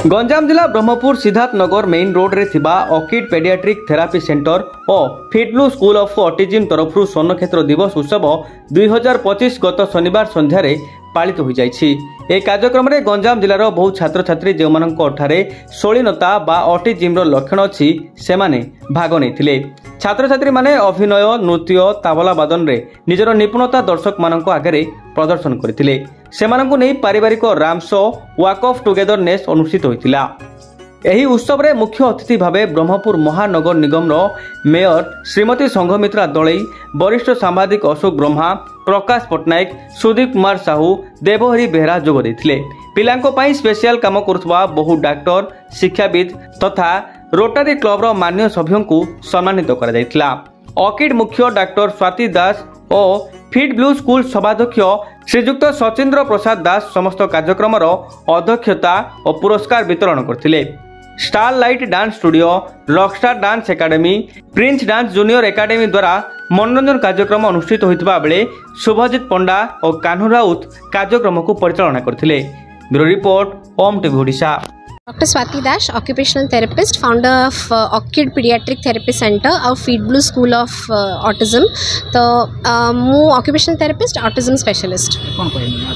गंजाम जिला Brahmapur Siddharth Nagar main road रे थिबा ऑकिड पेडियाट्रिक थेरापी सेंटर और फिटब्लू स्कूल ऑफ ऑटिज्म तरफ स्वर्णक्षेत्र दिवस उत्सव 2025 गत शनिवार संध्यारे पालित हो जाइछि। ए कार्यक्रम रे गंजाम जिलार बहु छात्र छात्री जो मानठारे शोलीनता बा ऑटिज्म लक्षण अछि सेमाने भाग नैथिले। छात्र छात्री माने अभिनय नृत्य ताबला वादन रे निजर निपुणता दर्शक मानक आगे प्रदर्शन करथिले। सेमानंकु नै पारिवारिक रामसो वॉक ऑफ टुगेदरनेस अनुष्ठित होइतिला। एही उत्सव रे मुख्य अतिथि भावे ब्रह्मपुर महानगर निगम रो मेयर श्रीमती संघमित्रा दलई, वरिष्ठ सांबादिक अशोक ब्रह्मा, प्रकाश पटनायक, सुदीप कुमार साहू, देवहरी बेहरा जोग देथिले। पिलांको पई स्पेशल काम करुवा बहु डॉक्टर, शिक्षाविद तथा रोटरी क्लब रो मान्य सभ्यों को सम्मानित करा जायतिला। ऑकिड मुख्य डॉक्टर स्वाति दास और फिट ब्लू स्कूल सभाध्यक्ष श्रीजुक्त सचिंद्र प्रसाद दास समस्त कार्यक्रम अध्यक्षता और पुरस्कार वितरण करथिले। Star light dance studio, Rockstar dance academy, Prince dance junior academy द्वारा मनोरंजन कार्यक्रम अनुष्ठित होइतबा बेले शुभजीत पंडा और कान्हू राउत कार्यक्रम को परिचालना करथिले। Bureau report, Om TV Odisha. Doctor Swati Das, occupational therapist, founder of ऑकिड पीडियाट्रिक थेरेपी सेंटर और Feed Blue school of autism. तो मु ऑक्यूपेशनल थेरेपिस्ट, ऑटिज्म स्पेशलिस्ट।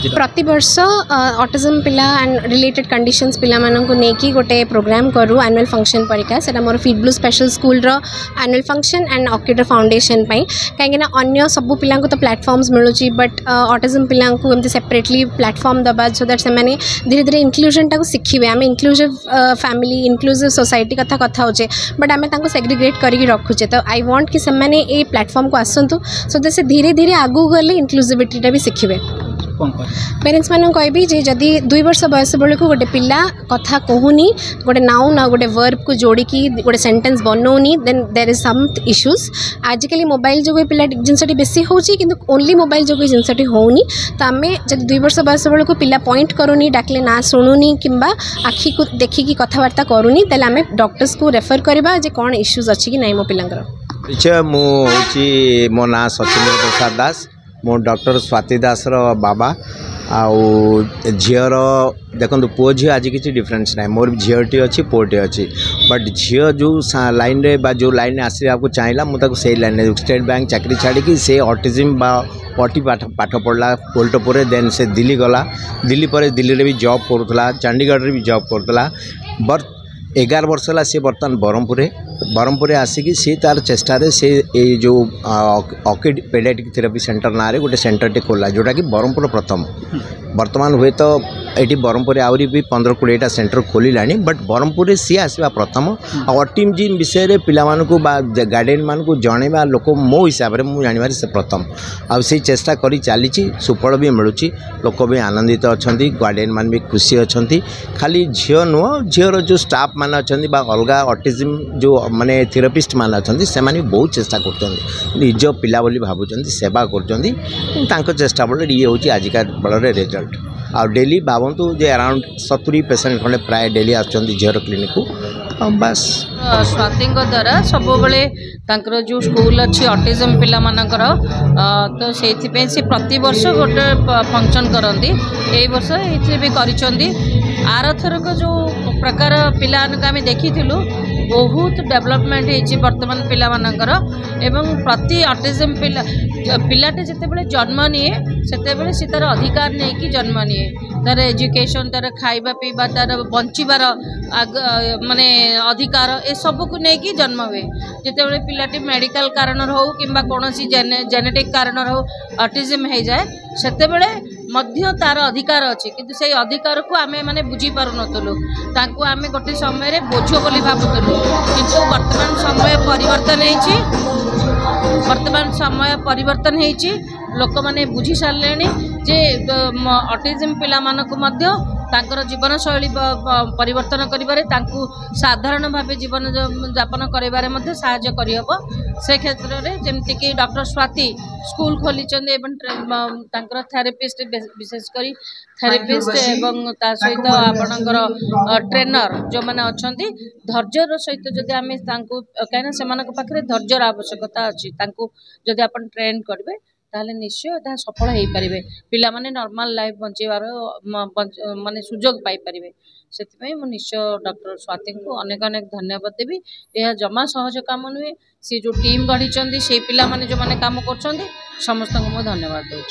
प्रति वर्ष ऑटिज्म पिला एंड रिलेटेड कंडीशंस पिला माननको नेकी गोटे प्रोग्राम करू एनुअल फंक्शन परिका। सेटा मोर फीड ब्लू स्पेशल स्कूल रो एनुअल फंक्शन एंड ऑकिड फाउंडेशन पई काहे ना अन्य सब पिला को तो प्लेटफॉर्म्स मिलुची, बट ऑटिज्म पिला को एमती सेपरेटली प्लेटफॉर्म दबा सो दैट से माने धीरे धीरे इंक्लूजन टा को सिखिबे। आमे इंक्लूजन फैमिली इंक्लूसिव सोसाइटी कथा कथा होचे, बट आमे तांको सेग्रीगेट करके रखुचे। तो आई वांट कि सेमाने ए प्लेटफॉर्म को आसंतु सो दैट से धीरे धीरे आगु गले इंक्लूसिविटी टा भी सिखिबे। पेरेंट्स मानक कहबी जे जदि 2 वर्ष बयस बेलू गोटे पिला कथा कहूनी, गोटे नाउन आ गोटे वर्ब को जोड़िकी गोटे सेंटेंस बनौनी, then there is some issues. आजिकली मोबाइल जो पिला जिनसटी बेसी होची किंतु ओनली मोबाइल जो जिनसटी होनी। तो आमे जदि 2 वर्ष बयस बेलू पिला पॉइंट करूनी, डाकले ना शुणुनी किंबा आखि को देखिकी कथबार्ता करूनी, तेल आमे डॉक्टर्स को रेफर करबा जे कोन इश्यूज अछि कि नै मो पिलांकर। परिचय मो होची मो ना सचिंद्र प्रसाद दास, मो डॉक्टर स्वाति दास रो बाबा। आउ झीर देखो पुओ झी आज किसी डिफरेंस ना, मोर झीटी अच्छी पुओटे अच्छी, बट झी जो लाइन रे बा जो लाइन आसवा चाहिए मुझे से लाइन स्टेट बैंक चाकरी छाड़ी से ऑटिज्म बा ऑटी पाठ पढ़ला पोल्टोपुर। देन से दिल्ली गला, दिल्ली पर दिल्ली रे भी जॉब करूला, चंडीगढ़ रे भी जॉब करूला। बट 11 वर्ष है सी बर्तमान ब्रह्मपुर आसिकी सी तार चेष्टार से ये जो ऑकिड पेडियाट्रिक थेरेपी सेंटर ना रे गोटे सेंटर टे खोला, जोटा कि ब्रह्मपुर प्रथम। बर्तमान हुए तो ये ब्रह्मपुर आहरी भी 15-20टा सेंटर खोलिला, बट ब्रह्मपुर सी आसवा प्रथम। ऑटिज्म विषय में पिला गार्डियन मान जनवा लोक मो हिसाब से मुझे जानवर से प्रथम। आ चेष्टा करी चली, सुफल भी मिलूँ, लोक भी आनंदित अच्छा, गार्डियन मान भी खुशी अच्छा। खाली झील नुह, झीर जो स्टाफ मान अच्छा अलग ऑटिज्म जो माने थेरेपिस्ट मान अच्छा से बहुत चेष्टा कर निज पिला बोली भावुं, सेवा कर चेष्टा बल ये हूँ आजिका बल रिजल्ट। आ डेली भावतु जे अराउंड 70 पेसेंट खंडे प्राय डेली आर क्लिनिक को। बस स्वाति द्वारा सब बेले जो स्कूल अच्छी ऑटिज्म पिला मानकर तो से प्रति वर्ष गोटे फंक्शन करती। ए वर्ष ये भी करिसेंती। आर थरक जो प्रकार पिला आम देखी बहुत डेवलपमेंट होती बर्तमान पिला मानकर। एवं प्रति ऑटिज्म पिलाटे जितेबाला जन्म निए सेतेबेले से तार अधिकार नहीं कि जन्म निए, तार एजुकेशन, तार खाइबा पीबा, तार बंचिबार माने अधिकार ए सब को लेकिन जन्म हुए। जितेबाला पिलाटी मेडिकल कारण हो कि कौन जेनेटिक कारण हो ऑटिज्म हो जाए, सेतेबेले मध्य तार अधिकार अच्छी, किंतु से अधिकार को आमे माने बुझी पारु नथलु, ताकू आमे गोटे समय रे बोझ बोली भाबुतलु। किंतु वर्तमान समय परिवर्तन होईची, वर्तमान समय परिवर्तन होईची, लोक माने बुझी सारलेनी जे ऑटिज्म पिला मानकु मध्य तांकर जीवन शैली परिवर्तन करिबारे, तांकु साधारण भावे जीवन यापन करिबारे मध्य सहायता करिहबो। से क्षेत्र में जमती कि डॉक्टर स्वाति स्कूल खोली तांकर थेरेपिस्ट, विशेषकर थेरेपिस्ट एवं ता सहित आपणकर ट्रेनर जो मैंने अच्छा धैर्यर सहित जदि आम कहीं से धैर्यर आवश्यकता अच्छी, जदि आप ट्रेन करेंगे ताहले निश्चय ता सफल हो पारे पिला माने नॉर्मल लाइफ बंचेबार माने सुजोग पाई पारे से निश्चय डॉक्टर स्वाति को अनेक अनेक धन्यवाद देवी। यह जमा सहज काम नुहे सी जो टीम गढ़ी से पिला माने जो माने काम कर समस्त को मो धन्यवाद दूँ।